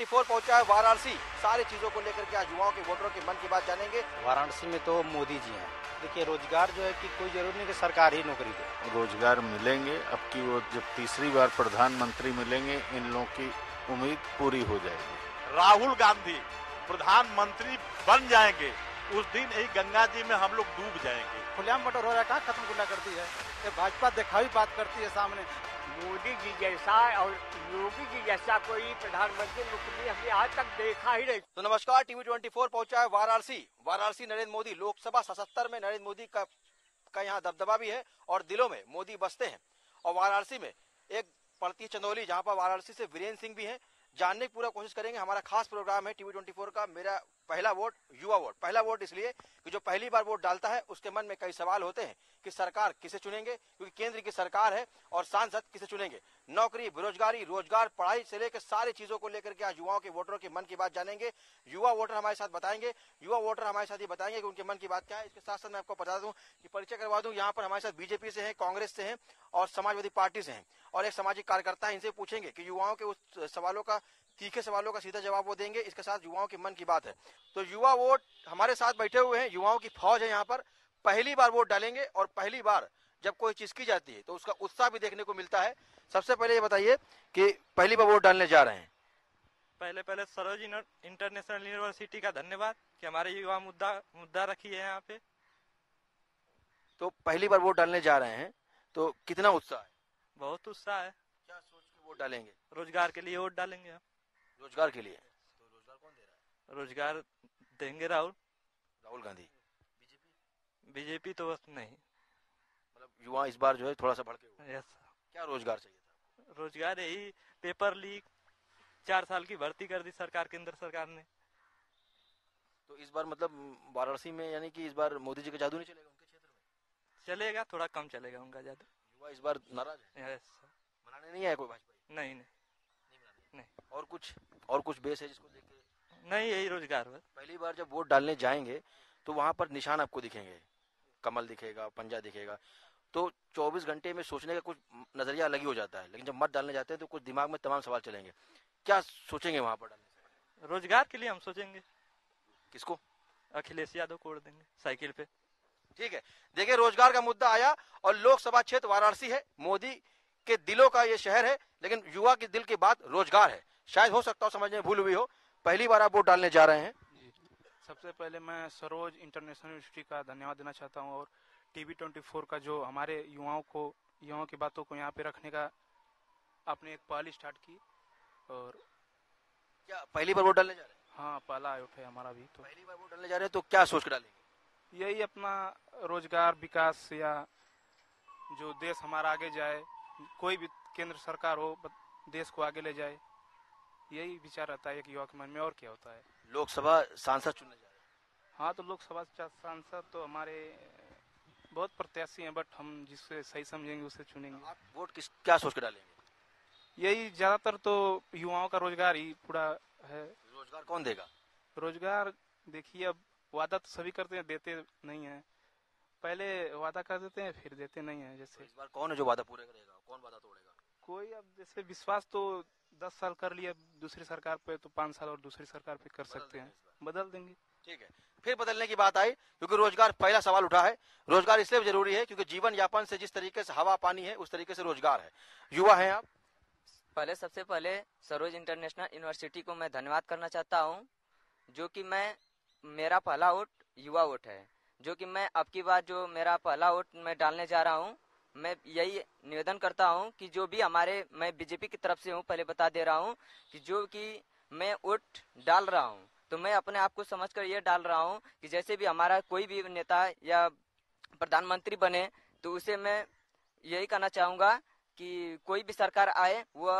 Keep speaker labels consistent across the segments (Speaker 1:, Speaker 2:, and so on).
Speaker 1: T24 पहुंचा है वाराणसी। सारी चीजों को लेकर के आज युवाओं के वोटरों के मन की बात जानेंगे।
Speaker 2: वाराणसी में तो मोदी जी हैं। देखिए, रोजगार जो है कि कोई जरूरी नहीं कि सरकार ही नौकरी दे,
Speaker 3: रोजगार मिलेंगे। अब की वो जब तीसरी बार प्रधानमंत्री मिलेंगे, इन लोगों की उम्मीद पूरी हो जाएगी।
Speaker 4: राहुल गांधी प्रधानमंत्री बन जाएंगे, उस दिन यही गंगा जी में हम लोग डूब जाएंगे।
Speaker 2: खुलेआम बटर हो रहा है, कहाँ खत्म गुल्ला करती है। ये भाजपा दिखावी बात करती है सामने।
Speaker 5: मोदी जी जैसा और योगी जी जैसा कोई प्रधानमंत्री मुख्यमंत्री हमने आज तक देखा ही नहीं।
Speaker 1: तो नमस्कार, TV24 पहुंचा है वाराणसी। वाराणसी नरेंद्र मोदी लोकसभा 77 में नरेंद्र मोदी का यहाँ दबदबा भी है और दिलों में मोदी बसते हैं। और वाराणसी में एक पड़ती है चंदौली, जहाँ पर वाराणसी से वीरेंद्र सिंह भी हैं। जानने की पूरा कोशिश करेंगे। हमारा खास प्रोग्राम है TV24 का मेरा पहला वोट युवा वोट। पहला वोट इसलिए कि जो पहली बार वोट डालता है उसके मन में कई सवाल होते हैं कि सरकार किसे चुनेंगे, क्योंकि केंद्र की सरकार है, और सांसद किसे चुनेंगे। नौकरी, बेरोजगारी, रोजगार, पढ़ाई से लेकर सारी चीजों को लेकर के आज युवाओं के वोटरों के मन की बात जानेंगे। युवा वोटर हमारे साथ बताएंगे, युवा वोटर हमारे साथ ये बताएंगे कि उनके मन की बात क्या है। इसके साथ साथ मैं आपको बता दूं कि परिचय करवा दूं, यहाँ पर हमारे साथ बीजेपी से हैं, कांग्रेस से हैं और समाजवादी पार्टी से हैं और एक सामाजिक कार्यकर्ता है। इनसे पूछेंगे कि युवाओं के उस सवालों का, तीखे सवालों का सीधा जवाब वो देंगे। इसके साथ युवाओं के मन की बात है। तो युवा वोट हमारे साथ बैठे हुए हैं, युवाओं की फौज है यहाँ पर। पहली बार वोट डालेंगे और पहली बार जब कोई चीज की जाती है तो उसका उत्साह भी देखने को मिलता है। सबसे पहले ये बताइए कि पहली बार वोट डालने जा रहे हैं।
Speaker 6: पहले सरोज इंटरनेशनल यूनिवर्सिटी का धन्यवाद कि हमारे युवा मुद्दा रखी है यहाँ पे।
Speaker 1: तो पहली बार वोट डालने जा रहे हैं तो कितना उत्साह है?
Speaker 6: बहुत उत्साह है।
Speaker 1: क्या सोच के वोट डालेंगे?
Speaker 6: रोजगार के लिए वोट डालेंगे हम।
Speaker 1: रोजगार के लिए? तो रोजगार कौन दे रहा है?
Speaker 6: रोजगार देंगे राहुल
Speaker 1: गांधी।
Speaker 6: बीजेपी तो बस नहीं,
Speaker 1: मतलब युवा इस बार जो है थोड़ा सा भड़के हुए।
Speaker 6: यस।
Speaker 1: क्या रोजगार चाहिए था?
Speaker 6: रोजगार यही पेपर लीक, 4 साल की भर्ती कर दी सरकार, केंद्र सरकार ने।
Speaker 1: तो इस बार मतलब वाराणसी में यानी कि इस बार मोदी जी का जादू नहीं चलेगा उनके क्षेत्र में?
Speaker 6: चलेगा, थोड़ा कम चलेगा उनका जादू।
Speaker 1: युवा इस बार नाराज है?
Speaker 6: यस।
Speaker 1: मनाने नहीं आया कोई भाजपा?
Speaker 6: नहीं।
Speaker 1: और कुछ बेस है जिसको देखे?
Speaker 6: नहीं, यही रोजगार है।
Speaker 1: पहली बार जब वोट डालने जाएंगे तो वहां पर निशान आपको दिखेंगे, कमल दिखेगा, पंजा दिखेगा। तो 24 घंटे में सोचने का कुछ नजरिया अलग ही हो जाता है, लेकिन जब मत डालने जाते हैं तो कुछ दिमाग में तमाम सवाल चलेंगे। क्या सोचेंगे वहां पर डालने से?
Speaker 6: रोजगार के लिए हम सोचेंगे।
Speaker 1: किसको?
Speaker 6: अखिलेश यादव को वोट देंगे साइकिल पे।
Speaker 1: ठीक है, देखिए रोजगार का मुद्दा आया और लोकसभा क्षेत्र वाराणसी है, मोदी के दिलों का ये शहर है, लेकिन युवा के दिल की बात रोजगार है। शायद हो सकता हो समझने में भूल हुई हो। पहली बार आप वोट डालने जा रहे हैं।
Speaker 7: सबसे पहले मैं सरोज इंटरनेशनल यूनिवर्सिटी का धन्यवाद देना चाहता हूं और TV24 का जो हमारे युवाओं की बातों को यहाँ पे रखने का आपने एक पहल स्टार्ट की। और
Speaker 1: क्या पहली बार वोट डालने जा रहे हैं?
Speaker 7: हाँ, पहला आयोग है हमारा भी। तो
Speaker 1: पहली बार वोट डालने जा रहे हैं तो क्या सोच कर डालेंगे?
Speaker 7: यही अपना रोजगार, विकास, या जो देश हमारा आगे जाए, कोई भी केंद्र सरकार हो देश को आगे ले जाए, यही विचार रहता है एक युवा के मन में। और क्या होता है?
Speaker 1: लोकसभा सांसद चुनने जा रहे हैं।
Speaker 7: हाँ, तो लोकसभा सांसद तो हमारे बहुत प्रत्याशी हैं, बट हम जिससे सही समझेंगे उसे चुनेंगे।
Speaker 1: आप वोट क्या सोच कर डालेंगे?
Speaker 7: यही ज्यादातर तो युवाओं का रोजगार ही पूरा है।
Speaker 1: रोजगार कौन देगा?
Speaker 7: रोजगार देखिए, अब वादा तो सभी करते हैं, देते नहीं है। पहले वादा कर देते हैं फिर देते नहीं है। जैसे
Speaker 1: इस बार कौन है जो वादा पूरे करेगा, कौन वादा तोड़ेगा?
Speaker 7: कोई, अब जैसे विश्वास तो 10 साल कर लिया दूसरी सरकार पे, तो 5 साल और दूसरी सरकार पे कर सकते हैं, बदल देंगे।
Speaker 1: ठीक है, फिर बदलने की बात आई क्योंकि रोजगार पहला सवाल उठा है। रोजगार इसलिए जरूरी है क्योंकि जीवन यापन से जिस तरीके से हवा पानी है उस तरीके से रोजगार है। युवा है आप।
Speaker 8: सबसे पहले सरोज इंटरनेशनल यूनिवर्सिटी को मैं धन्यवाद करना चाहता हूँ, जो कि मेरा पहला वोट युवा वोट है, जो कि मैं अब की बार जो मेरा पहला वोट मैं डालने जा रहा हूँ। मैं यही निवेदन करता हूँ कि जो भी मैं बीजेपी की तरफ से हूँ, पहले बता दे रहा हूँ कि जो कि मैं वोट डाल रहा हूँ तो मैं अपने आप को समझकर ये डाल रहा हूँ कि जैसे भी हमारा कोई भी नेता या प्रधानमंत्री बने तो उसे मैं यही कहना चाहूँगा कि कोई भी सरकार आए वो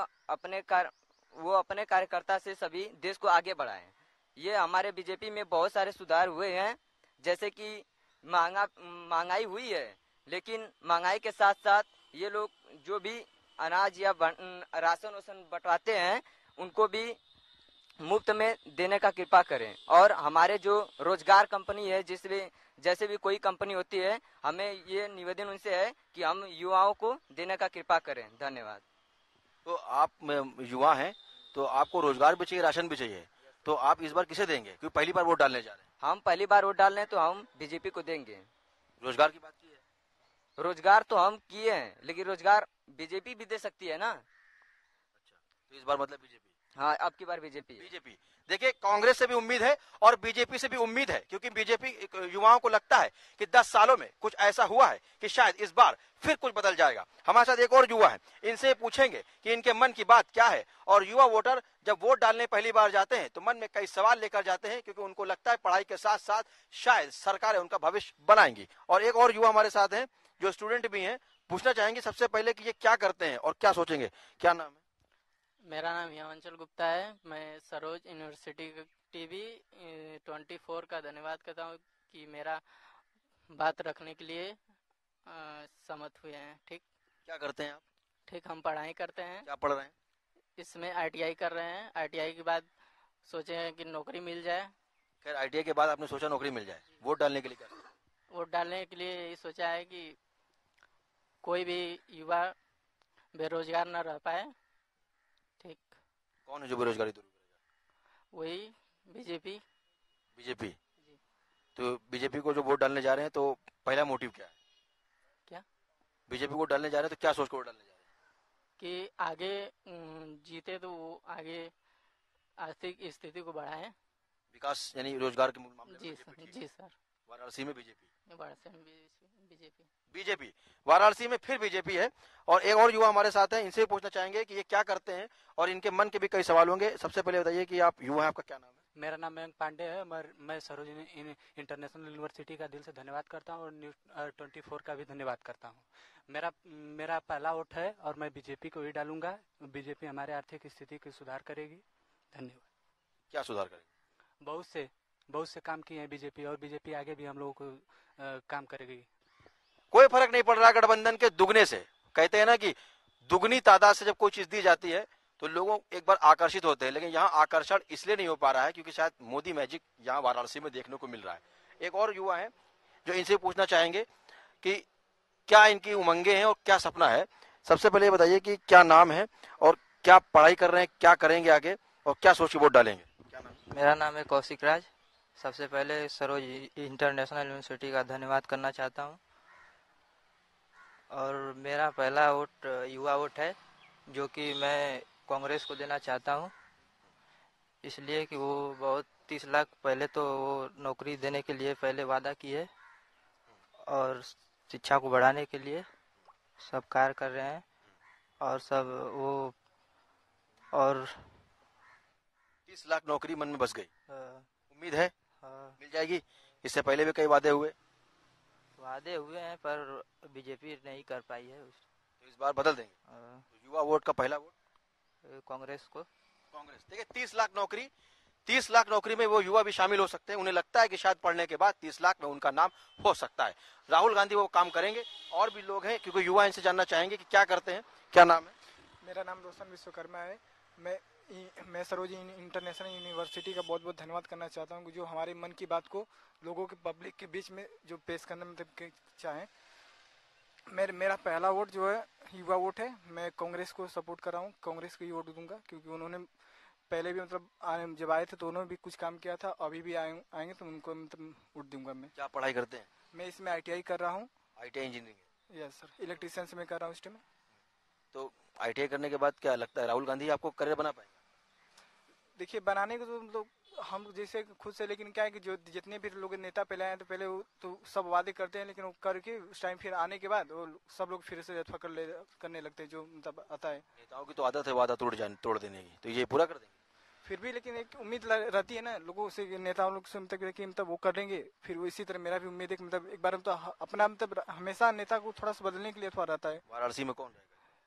Speaker 8: अपने कार्यकर्ता से सभी देश को आगे बढ़ाए। ये हमारे बीजेपी में बहुत सारे सुधार हुए हैं, जैसे कि महंगाई हुई है, लेकिन महंगाई के साथ साथ ये लोग जो भी अनाज या राशन बंटवाते हैं उनको भी मुफ्त में देने का कृपा करें। और हमारे जो रोजगार कंपनी है, जैसे भी कोई कंपनी होती है, हमें ये निवेदन उनसे है कि हम युवाओं को देने का कृपा करें। धन्यवाद।
Speaker 1: तो आप युवा हैं तो आपको रोजगार भी चाहिए, राशन भी चाहिए, तो आप इस बार किसे देंगे, क्योंकि पहली बार वोट डालने जा रहे हैं?
Speaker 8: हम पहली बार वोट डाल रहे हैं तो हम बीजेपी को देंगे।
Speaker 1: रोजगार की बात की है?
Speaker 8: रोजगार तो हम किए हैं, लेकिन रोजगार बीजेपी भी दे सकती है ना।
Speaker 1: तो इस बार मतलब बीजेपी?
Speaker 8: हाँ, अब की बार बीजेपी।
Speaker 1: बीजेपी। देखिए, कांग्रेस से भी उम्मीद है और बीजेपी से भी उम्मीद है, क्योंकि बीजेपी युवाओं को लगता है कि 10 सालों में कुछ ऐसा हुआ है कि शायद इस बार फिर कुछ बदल जाएगा। हमारे साथ एक और युवा है, इनसे पूछेंगे कि इनके मन की बात क्या है। और युवा वोटर जब वोट डालने पहली बार जाते हैं तो मन में कई सवाल लेकर जाते हैं, क्योंकि उनको लगता है पढ़ाई के साथ साथ शायद सरकारें उनका भविष्य बनाएंगी। और एक और युवा हमारे साथ हैं जो स्टूडेंट भी हैं, पूछना चाहेंगे सबसे पहले कि ये क्या करते हैं और क्या सोचेंगे। क्या नाम है?
Speaker 9: मेरा नाम हिमांचल गुप्ता है। मैं सरोज यूनिवर्सिटी टीवी 24 का धन्यवाद करता हूँ कि मेरा बात रखने के लिए सहमत हुए हैं। ठीक,
Speaker 1: क्या करते हैं आप?
Speaker 9: ठीक, हम पढ़ाई करते हैं।
Speaker 1: क्या पढ़ रहे हैं?
Speaker 9: इसमें ITI कर रहे हैं। ITI के बाद सोचे हैं कि नौकरी मिल जाए।
Speaker 1: खैर, ITI के बाद आपने सोचा नौकरी मिल जाए, वोट डालने के लिए क्या करें?
Speaker 9: वोट डालने के लिए यही सोचा है कि कोई भी युवा बेरोजगार न रह पाए। ठीक।
Speaker 1: कौन है जो बेरोजगारी दूर करेगा?
Speaker 9: वही बीजेपी।
Speaker 1: बीजेपी। तो बीजेपी को जो वोट डालने जा रहे हैं, तो पहला मोटिव क्या है?
Speaker 9: क्या?
Speaker 1: बीजेपी को डालने जा रहे हैं तो क्या सोच कर वोट डालने जा रहे हैं?
Speaker 9: कि आगे जीते तो वो आगे आर्थिक स्थिति को बढ़ाए।
Speaker 1: विकास यानी रोजगार के मामले में
Speaker 9: जी
Speaker 1: BJP
Speaker 9: सर,
Speaker 1: ठीक
Speaker 9: जी
Speaker 1: है।
Speaker 9: सर।
Speaker 1: वाराणसी में बीजेपी।
Speaker 9: बीजेपी।
Speaker 1: बीजेपी वाराणसी में फिर बीजेपी है। और एक और युवा हमारे साथ हैं, इनसे भी पूछना चाहेंगे कि ये क्या करते हैं और इनके मन के भी कई सवाल होंगे। सबसे पहले बताइए कि आप युवा हैं, आपका क्या नाम है?
Speaker 7: मेरा नाम मयंक पांडे है। मैं सरोज इंटरनेशनल यूनिवर्सिटी का दिल से धन्यवाद करता हूँ और न्यूज़ 24 का भी धन्यवाद करता हूँ। मेरा पहला वोट है और मैं बीजेपी को ही डालूंगा। बीजेपी हमारे आर्थिक स्थिति की सुधार करेगी। धन्यवाद।
Speaker 1: क्या सुधार करेगी?
Speaker 7: बहुत से काम किए हैं बीजेपी, और बीजेपी आगे भी हम लोगों को काम करेगी।
Speaker 1: कोई फर्क नहीं पड़ रहा गठबंधन के दुगने से। कहते हैं ना कि दुगनी तादाद से जब कोई चीज दी जाती है तो लोगों एक बार आकर्षित होते हैं, लेकिन यहाँ आकर्षण इसलिए नहीं हो पा रहा है क्योंकि शायद मोदी मैजिक यहाँ वाराणसी में देखने को मिल रहा है। एक और युवा है जो इनसे पूछना चाहेंगे कि क्या इनकी उमंगे हैं और क्या सपना है। सबसे पहले बताइए कि क्या नाम है और क्या पढ़ाई कर रहे हैं, क्या करेंगे आगे और क्या सोच के वोट डालेंगे? क्या नाम?
Speaker 10: मेरा नाम है कौशिक राज। सबसे पहले सरोज इंटरनेशनल यूनिवर्सिटी का धन्यवाद करना चाहता हूँ और मेरा पहला वोट युवा वोट है, जो कि मैं कांग्रेस को देना चाहता हूँ, इसलिए कि वो बहुत 30 लाख पहले तो वो नौकरी देने के लिए पहले वादा किए और शिक्षा को बढ़ाने के लिए सब कार्य कर रहे हैं और सब वो और
Speaker 1: 30 लाख नौकरी मन में बस गई। उम्मीद है मिल जाएगी? इससे पहले भी कई वादे हुए
Speaker 10: हैं पर बीजेपी नहीं कर पाई है।
Speaker 1: तो इस बार बदल देंगे। तो युवा वोट का पहला वोट
Speaker 10: कांग्रेस को।
Speaker 1: कांग्रेस। देखिए, 30 लाख नौकरी में वो युवा भी शामिल हो सकते हैं। उन्हें लगता है कि शायद पढ़ने के बाद 30 लाख में उनका नाम हो सकता है। राहुल गांधी वो काम करेंगे। और भी लोग हैं क्योंकि युवा इनसे जानना चाहेंगे कि क्या करते हैं। क्या नाम है?
Speaker 11: मेरा नाम रोशन विश्वकर्मा है। मैं सरोज इंटरनेशनल यूनिवर्सिटी का बहुत बहुत धन्यवाद करना चाहता हूँ जो हमारे मन की बात को लोगों के पब्लिक के बीच में जो पेश करना मतलब चाहें। मेरा पहला वोट जो है युवा वोट है। मैं कांग्रेस को सपोर्ट कर रहा हूँ, कांग्रेस को ही वोट दूंगा क्योंकि उन्होंने पहले भी मतलब जब आए थे तो उन्होंने भी कुछ काम किया था, अभी भी आएंगे तो उनको मतलब वोट दूंगा मैं।
Speaker 1: क्या पढ़ाई करते हैं?
Speaker 11: मैं इसमें ITI कर रहा हूँ।
Speaker 1: ITI engineering?
Speaker 11: Yes sir, electrician से मैं कर रहा हूँ इस टाइम।
Speaker 1: तो ITI करने के बाद क्या लगता है राहुल गांधी आपको करियर बना पाएंगे?
Speaker 11: देखिए, बनाने को तो मतलब हम जैसे खुद से, लेकिन क्या है कि जो जितने भी लोग नेता पहले आए तो पहले वो तो सब वादे करते हैं, लेकिन वो करके उस टाइम फिर आने के बाद वो सब लोग फिर से करने लगते हैं जो मतलब आता है।
Speaker 1: नेताओं की तो आदत है वादा तोड़ देने की, तो ये पूरा कर देंगे
Speaker 11: फिर भी। लेकिन एक उम्मीद रहती है ना लोगों से, नेताओं लोग से मतलब वो कर देंगे। फिर वो इसी तरह मेरा भी उम्मीद है कि मतलब एक बार तो अपना मतलब हमेशा नेता को थोड़ा सा बदलने के लिए थोड़ा रहता है।
Speaker 1: वाराणसी में कौन रहेगा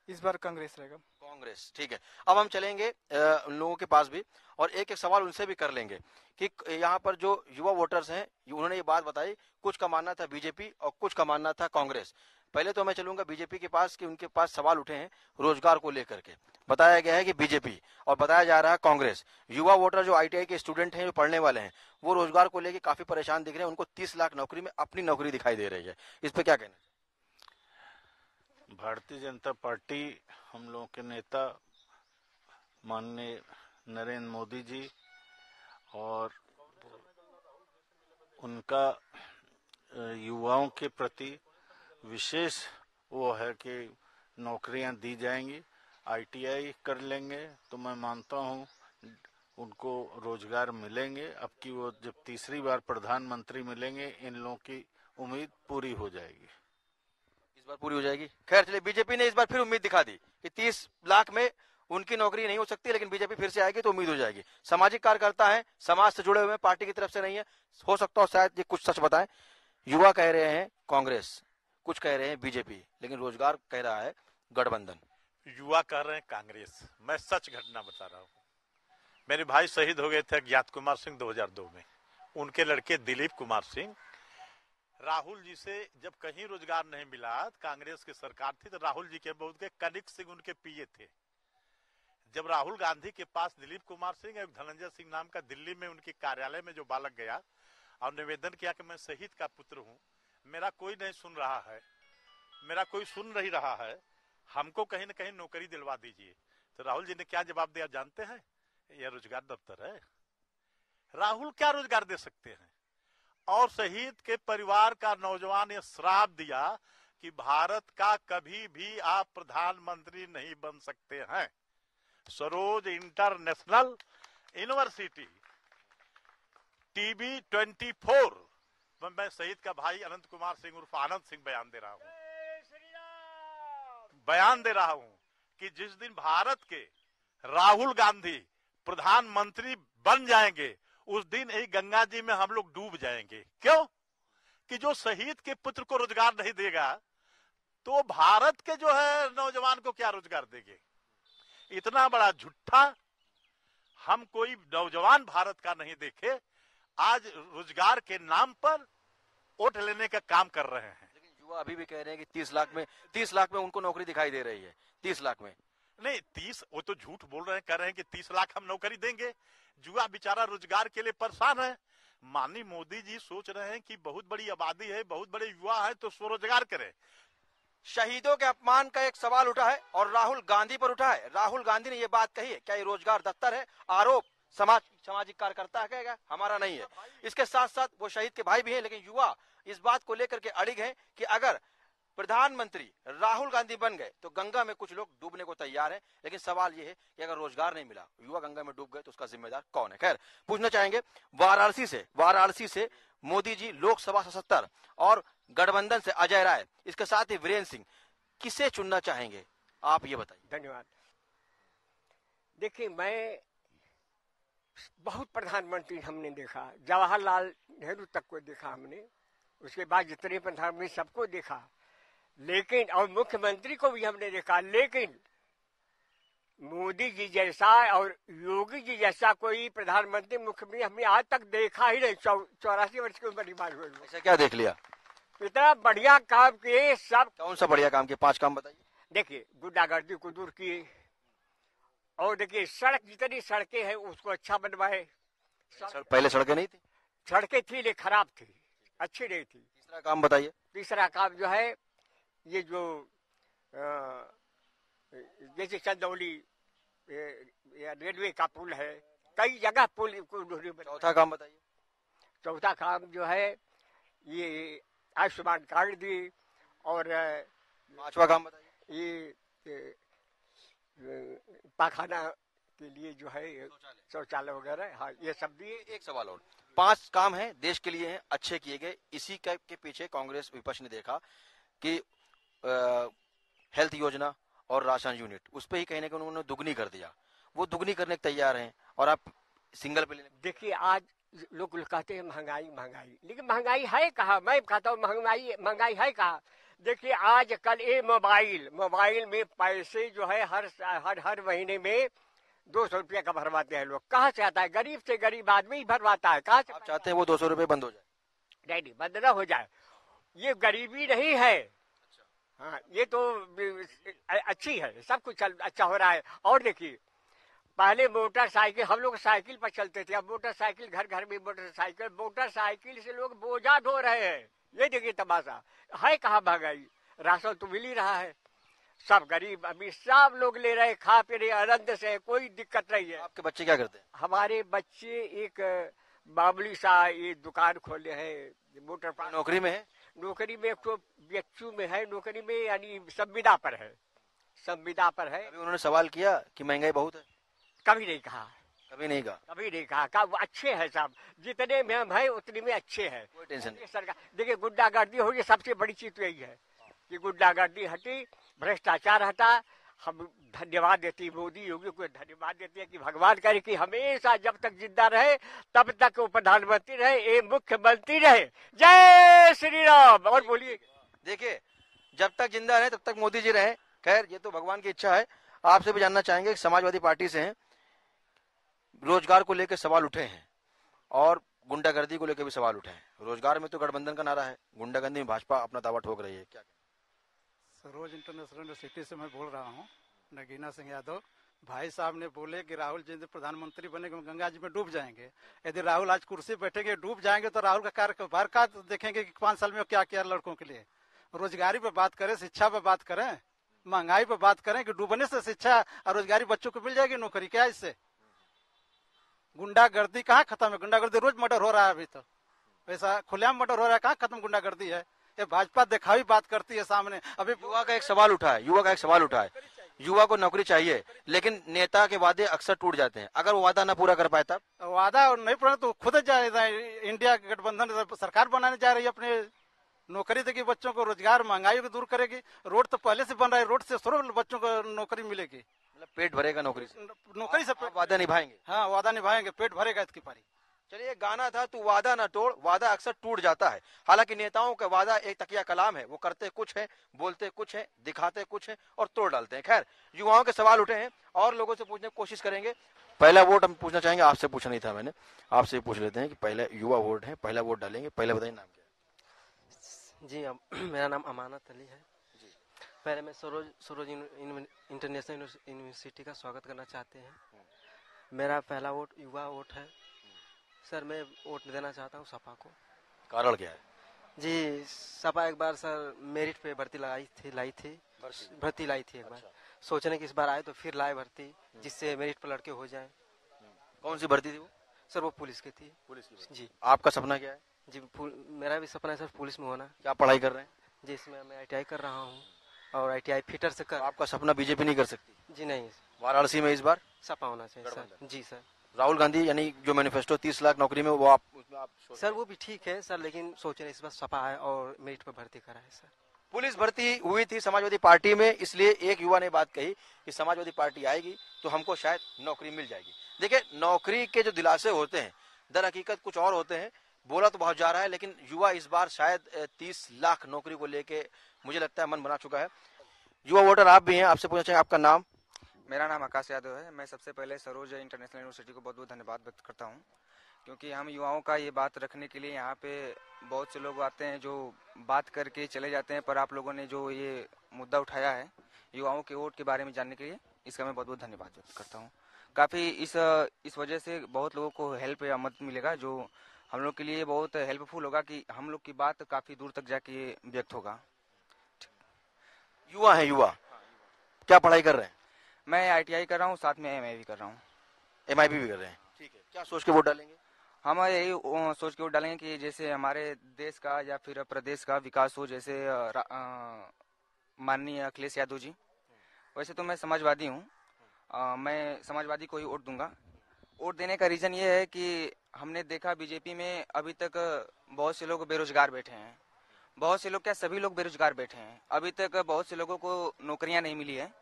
Speaker 11: इस बार? कांग्रेस रहेगा।
Speaker 1: कांग्रेस, ठीक है। अब हम चलेंगे उन लोगों के पास भी और एक एक सवाल उनसे भी कर लेंगे कि यहाँ पर जो युवा वोटर्स हैं उन्होंने ये बात बताई, कुछ का मानना था बीजेपी और कुछ का मानना था कांग्रेस। पहले तो मैं चलूंगा बीजेपी के पास कि उनके पास सवाल उठे हैं रोजगार को लेकर के। बताया गया है कि बीजेपी और बताया जा रहा है कांग्रेस। युवा वोटर जो ITI के स्टूडेंट हैं, जो पढ़ने वाले हैं, वो रोजगार को लेकर काफी परेशान दिख रहे हैं। उनको 30 लाख नौकरी में अपनी नौकरी दिखाई दे रही है। इस पे क्या कहना है?
Speaker 3: भारतीय जनता पार्टी, हम लोगों के नेता माननीय नरेंद्र मोदी जी और उनका युवाओं के प्रति विशेष वो है कि नौकरियां दी जाएंगी, ITI कर लेंगे तो मैं मानता हूं उनको रोजगार मिलेंगे। अब की वो जब तीसरी बार प्रधानमंत्री मिलेंगे, इन लोगों की उम्मीद पूरी हो जाएगी।
Speaker 1: इस बार पूरी हो जाएगी। खैर चलिए, बीजेपी ने इस बार फिर उम्मीद दिखा दी कि 30 लाख में उनकी नौकरी नहीं हो सकती, लेकिन बीजेपी फिर से आएगी तो उम्मीद हो जाएगी। सामाजिक कार्यकर्ता है, समाज से जुड़े हुए हैं, पार्टी की तरफ से नहीं है, हो सकता हो शायद ये कुछ सच बताएं। युवा कह रहे हैं कांग्रेस, कुछ कह रहे हैं बीजेपी, लेकिन रोजगार कह रहा है गठबंधन।
Speaker 4: युवा कह रहे हैं कांग्रेस। मैं सच घटना बता रहा हूँ। मेरे भाई शहीद हो गए थे अज्ञात कुमार सिंह 2002 में। उनके लड़के दिलीप कुमार सिंह राहुल जी से जब कहीं रोजगार नहीं मिला, कांग्रेस की सरकार थी, तो राहुल जी के बहुत के कनिक सिंह उनके पीए थे। जब राहुल गांधी के पास दिलीप कुमार सिंह और धनंजय सिंह नाम का दिल्ली में उनके कार्यालय में जो बालक गया और निवेदन किया कि मैं शहीद का पुत्र हूं, मेरा कोई नहीं सुन रहा है, मेरा कोई सुन नहीं रहा है, हमको कहीं न कहीं नौकरी दिलवा दीजिए। तो राहुल जी ने क्या जवाब दिया जानते हैं? यह रोजगार दफ्तर है। राहुल क्या रोजगार दे सकते हैं? और शहीद के परिवार का नौजवान ने श्राप दिया कि भारत का कभी भी आप प्रधानमंत्री नहीं बन सकते हैं। सरोज इंटरनेशनल यूनिवर्सिटी TB 24 मैं शहीद का भाई अनंत कुमार सिंह उर्फ आनंद सिंह बयान दे रहा हूं कि जिस दिन भारत के राहुल गांधी प्रधानमंत्री बन जाएंगे, उस दिन ही गंगा जी में हम लोग डूब जाएंगे। क्यों? कि जो शहीद के पुत्र को रोजगार नहीं देगा, तो भारत के जो है नौजवान को क्या रोजगार देंगे? इतना बड़ा झूठा हम कोई नौजवान भारत का नहीं देखे, आज रोजगार के नाम पर वोट लेने का काम कर रहे हैं।
Speaker 1: लेकिन युवा अभी भी कह रहे हैं कि 30 लाख में उनको नौकरी दिखाई दे रही है। 30 लाख में
Speaker 4: नहीं, 30 वो तो झूठ बोल रहे हैं, कह रहे हैं कि 30 लाख हम नौकरी देंगे। युवा बेचारा रोजगार के लिए परेशान है। माननीय मोदी जी सोच रहे हैं कि बहुत बड़ी आबादी है, बहुत बड़े युवा है, तो स्वरोजगार करें।
Speaker 1: शहीदों के अपमान का एक सवाल उठा है और राहुल गांधी पर उठा है। राहुल गांधी ने यह बात कही है, क्या ये रोजगार दफ्तर है? आरोप सामाजिक कार्यकर्ता कहेगा, हमारा नहीं है। इसके साथ साथ वो शहीद के भाई भी हैं, लेकिन युवा इस बात को लेकर के अड़िग हैं कि अगर प्रधानमंत्री राहुल गांधी बन गए तो गंगा में कुछ लोग डूबने को तैयार हैं। लेकिन सवाल यह है कि अगर रोजगार नहीं मिला, युवा गंगा में डूब गए, तो उसका जिम्मेदार कौन है? खैर, पूछना चाहेंगे वाराणसी से मोदी जी लोकसभा 77 और गठबंधन से अजय राय, इसके साथ ही वीरेंद्र सिंह, किसे चुनना चाहेंगे आप ये बताइए।
Speaker 5: धन्यवाद। देखिए, मैं बहुत प्रधानमंत्री हमने देखा, जवाहरलाल नेहरू तक को देखा हमने, उसके बाद जितने प्रधानमंत्री सबको देखा, लेकिन और मुख्यमंत्री को भी हमने देखा, लेकिन मोदी जी जैसा और योगी जी जैसा कोई प्रधानमंत्री मुख्यमंत्री हमने आज तक देखा ही नहीं। 84 वर्ष की उम्र निभाए हुए।
Speaker 1: ऐसा क्या देख लिया?
Speaker 5: इतना बढ़िया काम किए सब।
Speaker 1: कौन सा बढ़िया काम किए? 5 काम बताइए।
Speaker 5: देखिए, गुंडागर्दी को दूर किए, और देखिए सड़क, जितनी सड़कें हैं उसको अच्छा बनवाए।
Speaker 1: पहले सड़कें नहीं थी?
Speaker 5: सड़कें थी लेकिन खराब थी, अच्छी नहीं थी।
Speaker 1: तीसरा काम बताइए।
Speaker 5: तीसरा काम जो है, ये जो जैसे चंदौली रेलवे का पुल है, कई जगह पुल।
Speaker 1: चौथा काम बताइए।
Speaker 5: चौथा काम जो है, ये आयुष्मान कार्ड दिए, और
Speaker 1: 5वां काम बताइए।
Speaker 5: ये पाखाना के लिए जो है शौचालय वगैरह, हाँ, ये सब दिए।
Speaker 1: एक सवाल और, 5 काम हैं, देश के लिए हैं, अच्छे किए गए। इसी के पीछे कांग्रेस विपक्ष ने देखा कि हेल्थ योजना और राशन यूनिट, उस पर ही कहीं ना कहीं उन्होंने दुगनी कर दिया। वो दुगनी करने के तैयार हैं, और आप सिंगल पे लेने।
Speaker 5: देखिए, आज लोग कहते हैं महंगाई, लेकिन महंगाई है कहाँ? मैं कहता हूँ महंगाई है कहाँ? देखिए, आज कल ये मोबाइल में पैसे जो है हर महीने में 200 रुपया का भरवाते हैं लोग। कहाँ से आता है? गरीब से गरीब आदमी ही भरवाता है। कहाँ से?
Speaker 1: आप चाहते हैं वो 200 रुपये बंद हो जाए?
Speaker 5: नहीं, बंद ना हो जाए। ये गरीबी नहीं है। हाँ, ये तो अच्छी है, सब कुछ अच्छा हो रहा है। और देखिए, पहले मोटरसाइकिल, हम लोग साइकिल पर चलते थे, अब मोटरसाइकिल घर घर में मोटरसाइकिल से लोग बोझा ढो रहे हैं। ये देखिए तमाशा है। कहाँ महंगाई? राशन तो मिल ही रहा है, सब गरीब अमीर सब लोग ले रहे, खा पी रहे आनंद से, कोई दिक्कत नहीं है।
Speaker 1: आपके बच्चे क्या करते हैं?
Speaker 5: हमारे बच्चे एक मामूली सा ये दुकान खोले हैं, मोटर पार्क।
Speaker 1: नौकरी में है?
Speaker 5: नौकरी में एक तो बीएचयू में है नौकरी में, यानी संविदा पर है, संविदा पर है।
Speaker 1: अभी उन्होंने सवाल किया कि महंगाई बहुत है?
Speaker 5: कभी नहीं कहा,
Speaker 1: कभी नहीं कहा।
Speaker 5: कभी नहीं कहा वो अच्छे हैं सब, जितने में हम है उतने में अच्छे हैं,
Speaker 1: कोई टेंशन नहीं।
Speaker 5: सरकार देखिए गुंडागर्दी हो, ये सबसे बड़ी चीज तो यही है कि गुंडागर्दी हटी, भ्रष्टाचार हटा। हम धन्यवाद देते हैं मोदी योगी को, धन्यवाद देते हैं कि भगवान करे कि हमेशा जब तक जिंदा रहे तब तक वो प्रधानमंत्री रहे, ये मुख्यमंत्री रहे। जय श्री राम। और बोलिए।
Speaker 1: देखिए जब तक जिंदा रहे तब तक मोदी जी रहे। खैर ये तो भगवान की इच्छा है। आपसे भी जानना चाहेंगे, समाजवादी पार्टी से हैं, रोजगार को लेकर सवाल उठे हैं और गुंडागर्दी को लेकर भी सवाल उठे हैं। रोजगार में तो गठबंधन का नारा है, गुंडागर्दी में भाजपा अपना दावा ठोक रही है, क्या?
Speaker 2: सरोज इंटरनेशनल यूनिवर्सिटी से मैं बोल रहा हूँ, नगीना सिंह यादव। भाई साहब ने बोले कि राहुल जी प्रधानमंत्री बनेंगे गंगा जी में डूब जाएंगे। यदि राहुल आज कुर्सी बैठेंगे डूब जाएंगे तो राहुल का कार्यभार का देखेंगे कि 5 साल में क्या किया लड़कों के लिए। रोजगारी पे बात करें, शिक्षा पे बात करें, महंगाई पे बात करें कि डूबने से शिक्षा और रोजगारी बच्चों को मिल जाएगी नौकरी, क्या इससे? गुंडागर्दी कहाँ खत्म है? गुंडागर्दी रोज मर्डर हो रहा है, अभी तो ऐसा खुलेआम मर्डर हो रहा है, कहाँ खत्म गुंडागर्दी है? ये भाजपा दिखावी बात करती है सामने। अभी
Speaker 1: युवा का एक सवाल उठा है, युवा को नौकरी चाहिए, लेकिन नेता के वादे अक्सर टूट जाते हैं। अगर वो वादा ना पूरा कर पाए तब?
Speaker 2: वादा नहीं पूरा तो खुद इंडिया गठबंधन सरकार बनाने जा रही है, अपने नौकरी देगी बच्चों को, रोजगार महंगाई को दूर करेगी। रोड तो पहले से बन रहा है, रोड से जरूर बच्चों को नौकरी मिलेगी।
Speaker 1: मतलब पेट भरेगा नौकरी से?
Speaker 2: नौकरी से
Speaker 1: वादा निभाएंगे?
Speaker 2: हाँ वादा निभाएंगे, पेट भरेगा इसकी पारी।
Speaker 1: चलिए गाना था तू वादा ना तोड़, वादा अक्सर टूट जाता है। हालांकि नेताओं का वादा एक तकिया कलाम है, वो करते कुछ है, बोलते कुछ है, दिखाते कुछ है और तोड़ डालते हैं। खैर युवाओं के सवाल उठे हैं और लोगों से पूछने की कोशिश करेंगे। पहला वोट हम पूछना चाहेंगे, आपसे पूछा नहीं था मैंने, आपसे पूछ लेते हैं कि पहले युवा वोट है, पहला वोट डालेंगे। पहले बताइए नाम क्या है?
Speaker 12: जी मेरा नाम अमानत अली है जी। पहले मैं सरोज इंटरनेशनल यूनिवर्सिटी का स्वागत करना चाहते हैं। मेरा पहला वोट युवा वोट है सर। मैं वोट देना चाहता हूँ सपा को।
Speaker 1: कारण क्या है?
Speaker 12: जी सपा एक बार सर मेरिट पे भर्ती लाई थी एक बार। सोचने की इस बार आए तो फिर लाए भर्ती, जिससे मेरिट पर लड़के हो जाएं।
Speaker 1: कौन सी भर्ती थी वो?
Speaker 12: सर वो पुलिस की थी।
Speaker 1: पुलिस की?
Speaker 12: जी।
Speaker 1: आपका सपना क्या है?
Speaker 12: जी मेरा भी सपना है सर पुलिस में होना।
Speaker 1: क्या पढ़ाई कर रहे हैं?
Speaker 12: जी इसमें मैं ITI कर रहा हूँ और ITI फिटर से कर।
Speaker 1: आपका सपना बीजेपी नहीं कर सकती?
Speaker 12: जी नहीं।
Speaker 1: वाराणसी में इस बार
Speaker 12: सपा होना चाहिए सर। जी सर।
Speaker 1: राहुल गांधी यानी जो मैनिफेस्टो 30 लाख नौकरी में, वो आप
Speaker 12: सर वो भी ठीक है सर, लेकिन सोच रहे इस बार सपा आए और मेरिट पर भर्ती कराए सर।
Speaker 1: पुलिस भर्ती हुई थी समाजवादी पार्टी में, इसलिए एक युवा ने बात कही कि समाजवादी पार्टी आएगी तो हमको शायद नौकरी मिल जाएगी। देखिए नौकरी के जो दिलासे होते हैं दर हकीकत कुछ और होते हैं। बोला तो बहुत जा रहा है, लेकिन युवा इस बार शायद 30 लाख नौकरी को लेके मुझे लगता है मन बना चुका है। युवा वोटर आप भी हैं, आपसे पूछना चाहिए आपका नाम?
Speaker 13: मेरा नाम आकाश यादव है। मैं सबसे पहले सरोज इंटरनेशनल यूनिवर्सिटी को बहुत बहुत धन्यवाद व्यक्त करता हूं, क्योंकि हम युवाओं का ये बात रखने के लिए यहाँ पे बहुत से लोग आते हैं जो बात करके चले जाते हैं, पर आप लोगों ने जो ये मुद्दा उठाया है युवाओं के वोट के बारे में जानने के लिए, इसका मैं बहुत बहुत धन्यवाद व्यक्त करता हूँ। काफ़ी इस वजह से बहुत लोगों को हेल्प या मदद मिलेगा, जो हम लोग के लिए बहुत हेल्पफुल होगा कि हम लोग की बात काफ़ी दूर तक जाके व्यक्त होगा।
Speaker 1: युवा है, युवा क्या पढ़ाई कर रहे हैं?
Speaker 13: मैं ITI कर रहा हूँ, साथ में MI भी कर रहा हूँ।
Speaker 1: MIB भी कर रहे हैं, ठीक है। क्या सोच के वोट डालेंगे?
Speaker 13: हम यही सोच के वोट डालेंगे कि जैसे हमारे देश का या फिर प्रदेश का विकास हो, जैसे माननीय अखिलेश यादव जी। वैसे तो मैं समाजवादी हूँ, मैं समाजवादी को ही वोट दूंगा। वोट देने का रीज़न ये है कि हमने देखा बीजेपी में अभी तक बहुत से लोग बेरोजगार बैठे हैं। बहुत से लोग क्या, सभी लोग बेरोजगार बैठे हैं। अभी तक बहुत से लोगों को नौकरियां नहीं मिली है।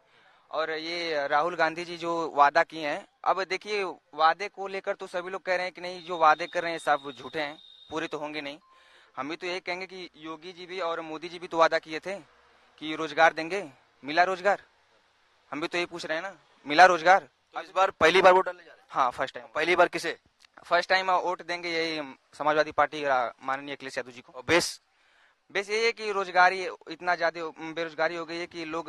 Speaker 13: और ये राहुल गांधी जी जो वादा किए हैं, अब देखिए वादे को लेकर तो सभी लोग कह रहे हैं कि नहीं, जो वादे कर रहे हैं सब झूठे हैं, पूरे तो होंगे नहीं। हम भी तो यही कहेंगे कि योगी जी भी और मोदी जी भी तो वादा किए थे कि रोजगार देंगे। मिला रोजगार? हम भी तो यही पूछ रहे हैं ना, मिला रोजगार?
Speaker 1: तो इस बार पहली बार वोट डालने जा रहे हैं?
Speaker 13: हाँ फर्स्ट टाइम।
Speaker 1: पहली बार किसे?
Speaker 13: फर्स्ट टाइम वोट देंगे यही समाजवादी पार्टी माननीय अखिलेश यादव जी को। बेस यही है कि रोजगारी इतना ज्यादा बेरोजगारी हो गई है कि लोग,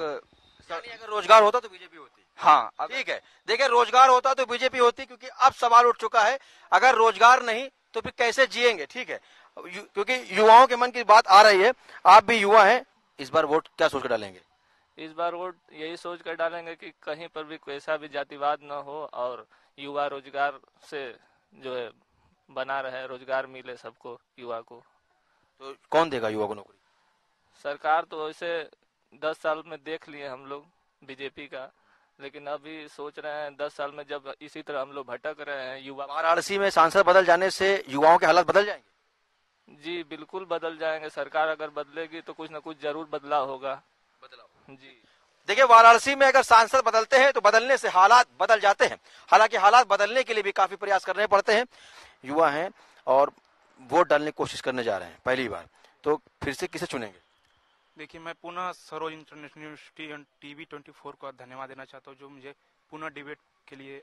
Speaker 1: अगर रोजगार होता तो बीजेपी होती।
Speaker 13: हाँ
Speaker 1: ठीक है, देखिए रोजगार होता तो बीजेपी होती, क्योंकि अब सवाल उठ चुका है अगर रोजगार नहीं तो फिर कैसे जिएंगे। ठीक है, क्योंकि युवाओं के मन की बात आ रही है। आप भी युवा हैं, इस बार वोट क्या सोच कर डालेंगे?
Speaker 14: इस बार वोट यही सोच कर डालेंगे कि कहीं पर भी कैसा भी जातिवाद न हो और युवा रोजगार से जो है बना रहे, रोजगार मिले सबको, युवा को।
Speaker 1: तो कौन देगा युवा को नौकरी?
Speaker 14: सरकार तो वैसे 10 साल में देख लिए हम लोग बीजेपी का, लेकिन अभी सोच रहे हैं 10 साल में जब इसी तरह हम लोग भटक रहे हैं युवा।
Speaker 1: वाराणसी में सांसद बदल जाने से युवाओं के हालात बदल जाएंगे?
Speaker 14: जी बिल्कुल बदल जाएंगे। सरकार अगर बदलेगी तो कुछ न कुछ जरूर बदलाव होगा। जी
Speaker 1: देखिए, वाराणसी में अगर सांसद बदलते हैं तो बदलने से हालात बदल जाते हैं। हालांकि हालात बदलने के लिए भी काफी प्रयास करने पड़ते हैं। युवा हैं और वोट डालने की कोशिश करने जा रहे हैं पहली बार, तो फिर से किसे चुनेंगे?
Speaker 7: देखिए, मैं पुनः सरोज इंटरनेशनल यूनिवर्सिटी और टीवी 24 को धन्यवाद देना चाहता हूँ जो मुझे पुनः डिबेट के लिए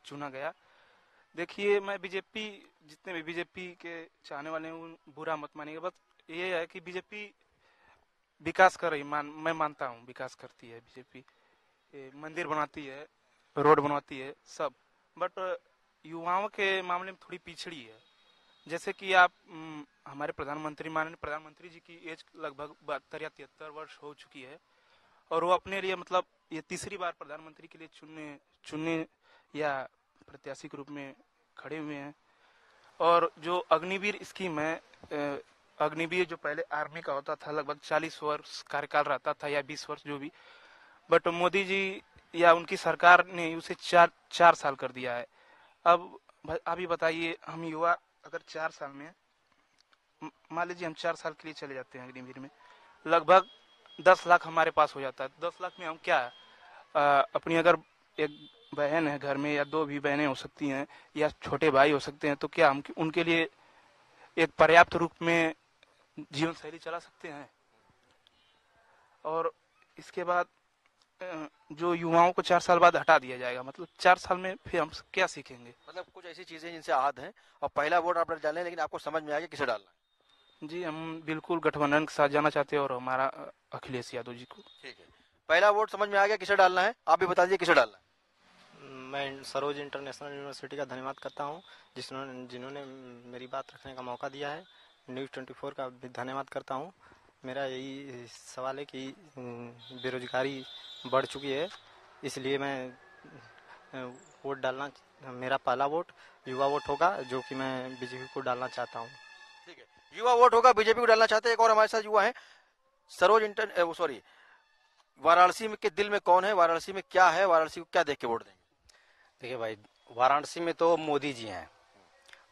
Speaker 7: चुना गया। देखिए, मैं बीजेपी, जितने भी बीजेपी के चाहने वाले हैं बुरा मत मानिएगा, बस ये है कि बीजेपी विकास कर रही, मैं मानता हूँ विकास करती है बीजेपी, मंदिर बनाती है, रोड बनवाती है सब, बट युवाओं के मामले में थोड़ी पिछड़ी है। जैसे कि आप हमारे प्रधानमंत्री, माननीय प्रधानमंत्री जी की एज लगभग 72 या 73 वर्ष हो चुकी है और वो अपने लिए मतलब ये तीसरी बार प्रधानमंत्री के लिए चुनने या प्रत्याशी के रूप में खड़े हुए हैं। और जो अग्निवीर स्कीम है, अग्निवीर जो पहले आर्मी का होता था, लगभग 40 वर्ष कार्यकाल रहता था या 20 वर्ष जो भी, बट मोदी जी या उनकी सरकार ने उसे 4 साल कर दिया है। अब अभी बताइए, हम युवा अगर 4 साल में, मान लीजिए हम 4 साल के लिए चले जाते हैं अग्निवीर में, लगभग 10 लाख हमारे पास हो जाता है। 10 लाख में हम क्या अपनी, अगर एक बहन है घर में या 2 भी बहनें हो सकती हैं या छोटे भाई हो सकते हैं, तो क्या हम उनके लिए एक पर्याप्त रूप में जीवन शैली चला सकते हैं? और इसके बाद जो युवाओं को 4 साल बाद हटा दिया जाएगा, मतलब 4 साल में फिर हम क्या सीखेंगे?
Speaker 1: मतलब कुछ ऐसी चीजें जिनसे आहत हैं और पहला वोट आप डालें, लेकिन आपको समझ में आ गया किसे डालना है?
Speaker 7: जी, हम बिल्कुल गठबंधन के साथ जाना चाहते हैं और हमारा अखिलेश यादव जी को।
Speaker 1: ठीक है, पहला वोट समझ में आ गया किसे डालना है, आप भी बता दीजिए किसे डालना है।
Speaker 15: मैं सरोज इंटरनेशनल यूनिवर्सिटी का धन्यवाद करता हूं जिन्होंने मेरी बात रखने का मौका दिया है। न्यूज़ 24 का भी धन्यवाद करता हूं। मेरा यही सवाल है कि बेरोजगारी बढ़ चुकी है, इसलिए मैं वोट डालना, मेरा पहला वोट युवा वोट होगा जो कि मैं बीजेपी को डालना चाहता हूं।
Speaker 1: ठीक है, युवा वोट होगा, बीजेपी को डालना चाहते हैं। एक और हमारे साथ युवा है, वाराणसी में के दिल में कौन है, वाराणसी में क्या है, वाराणसी को क्या देख के वोट देंगे?
Speaker 16: देखिए भाई, वाराणसी में तो मोदी जी हैं,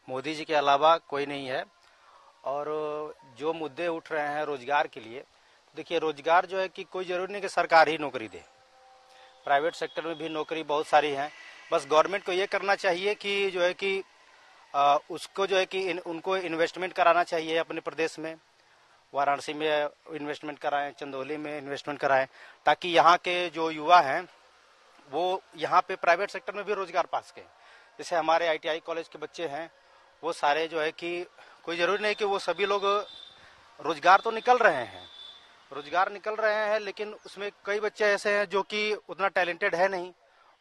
Speaker 16: मोदी जी के अलावा कोई नहीं है। और जो मुद्दे उठ रहे हैं रोजगार के लिए, देखिए रोजगार जो है कि कोई जरूरी नहीं कि सरकार ही नौकरी दे, प्राइवेट सेक्टर में भी नौकरी बहुत सारी है। बस गवर्नमेंट को ये करना चाहिए कि जो है कि उसको जो है कि उनको इन्वेस्टमेंट कराना चाहिए अपने प्रदेश में, वाराणसी में इन्वेस्टमेंट कराएं, चंदौली में इन्वेस्टमेंट कराएं, ताकि यहाँ के जो युवा हैं वो यहाँ पे प्राइवेट सेक्टर में भी रोजगार पा सकें। जैसे हमारे ITI कॉलेज के बच्चे हैं, वो सारे जो है कि कोई जरूरी नहीं कि वो सभी लोग, रोजगार तो निकल रहे हैं, रोजगार निकल रहे हैं, लेकिन उसमें कई बच्चे ऐसे हैं जो कि उतना टैलेंटेड है नहीं,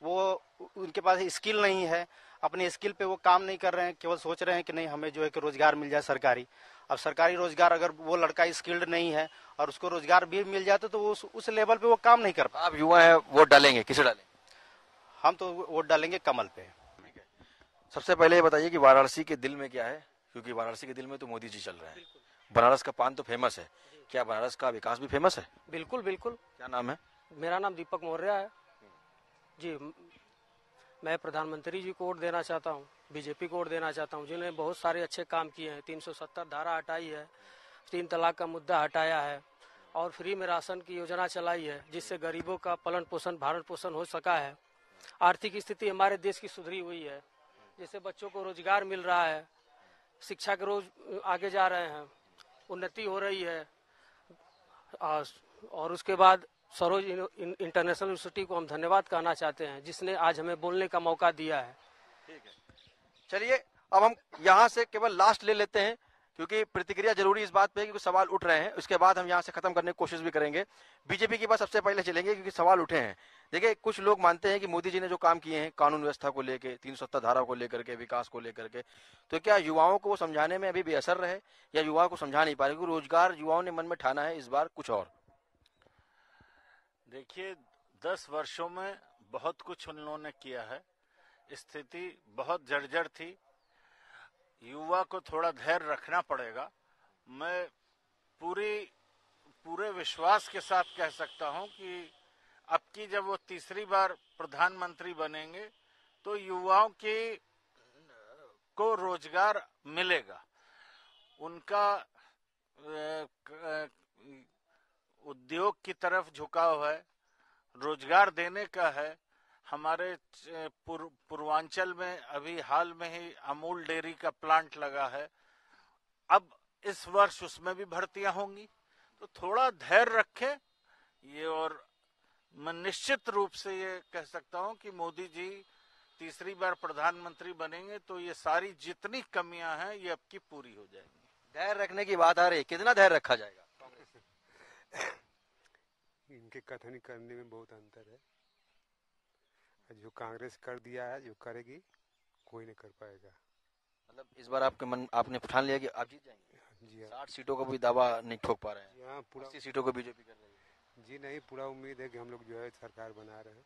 Speaker 16: वो उनके पास स्किल नहीं है, अपनी स्किल पे वो काम नहीं कर रहे हैं, केवल सोच रहे हैं कि नहीं हमें जो है कि रोजगार मिल जाए सरकारी। अब सरकारी रोजगार अगर वो लड़का स्किल्ड नहीं है और उसको रोजगार भी मिल जाता तो वो उस लेवल पे वो काम नहीं कर पाता।
Speaker 1: आप युवा है, वोट डालेंगे, किसे डालेंगे?
Speaker 16: हम तो वोट डालेंगे कमल पे।
Speaker 1: सबसे पहले ये बताइए कि वाराणसी के दिल में क्या है, क्योंकि वाराणसी के दिल में तो मोदी जी चल रहे हैं। बनारस का पान तो फेमस है, क्या बनारस का विकास भी फेमस है?
Speaker 17: बिल्कुल बिल्कुल।
Speaker 1: क्या नाम है?
Speaker 17: मेरा नाम दीपक मौर्य है जी। मैं प्रधानमंत्री जी को वोट देना चाहता हूँ, बीजेपी को वोट देना चाहता हूँ, जिन्होंने बहुत सारे अच्छे काम किए हैं। 370 धारा हटाई है, 3 तलाक का मुद्दा हटाया है और फ्री में राशन की योजना चलाई है, जिससे गरीबों का पालन पोषण, भरण पोषण हो सका है। आर्थिक स्थिति हमारे देश की सुधरी हुई है, जिससे बच्चों को रोजगार मिल रहा है, शिक्षा के रोज आगे जा रहे हैं, उन्नति हो रही है। और उसके बाद सरोज इंटरनेशनल यूनिवर्सिटी को हम धन्यवाद कहना चाहते हैं, जिसने आज हमें बोलने का मौका दिया है।
Speaker 1: ठीक है, चलिए अब हम यहाँ से केवल लास्ट ले लेते हैं, क्योंकि प्रतिक्रिया जरूरी इस बात पे है कि कुछ सवाल उठ रहे हैं, उसके बाद हम यहाँ से खत्म करने की कोशिश भी करेंगे। बीजेपी के पास सबसे पहले चलेंगे क्योंकि सवाल उठे हैं। देखिए, कुछ लोग मानते हैं कि मोदी जी ने जो काम किए हैं कानून व्यवस्था को लेकर, 370 धारा को लेकर के, विकास को लेकर के, तो क्या युवाओं को वो समझाने में अभी बेअसर रहे या युवाओं को समझा नहीं पा रहे? क्योंकि रोजगार युवाओं ने मन में ठाना है इस बार कुछ और।
Speaker 3: देखिए 10 वर्षों में बहुत कुछ उन लोगों ने किया है। स्थिति बहुत जर्जर थी। युवा को थोड़ा धैर्य रखना पड़ेगा। मैं पूरे विश्वास के साथ कह सकता हूं कि अब की जब वो तीसरी बार प्रधानमंत्री बनेंगे तो युवाओं को रोजगार मिलेगा। उनका उद्योग की तरफ झुकाव है, रोजगार देने का है। हमारे पूर्वांचल में अभी हाल में ही अमूल डेयरी का प्लांट लगा है, अब इस वर्ष उसमें भी भर्तियां होंगी। तो थोड़ा धैर्य रखें ये, और मैं निश्चित रूप से ये कह सकता हूं कि मोदी जी तीसरी बार प्रधानमंत्री बनेंगे तो ये सारी जितनी कमियां हैं ये अब की पूरी हो जाएंगी।
Speaker 1: धैर्य रखने की बात आ रही है, कितना धैर्य रखा जाएगा?
Speaker 18: इनके कथन करने में बहुत अंतर है। जो कांग्रेस कर दिया है, जो करेगी, कोई नहीं कर पाएगा।
Speaker 1: मतलब इस बार आपने ठान लिया कि आप जीत जाएंगे?
Speaker 18: जी हाँ।
Speaker 1: 60 सीटों का भी दावा नहीं ठोक पा रहे हैं।
Speaker 18: यहाँ पूरा
Speaker 1: 80 सीटों को बीजेपी कर रही है।
Speaker 18: जी नहीं, पूरा उम्मीद है कि हम लोग जो है सरकार बना रहे हैं।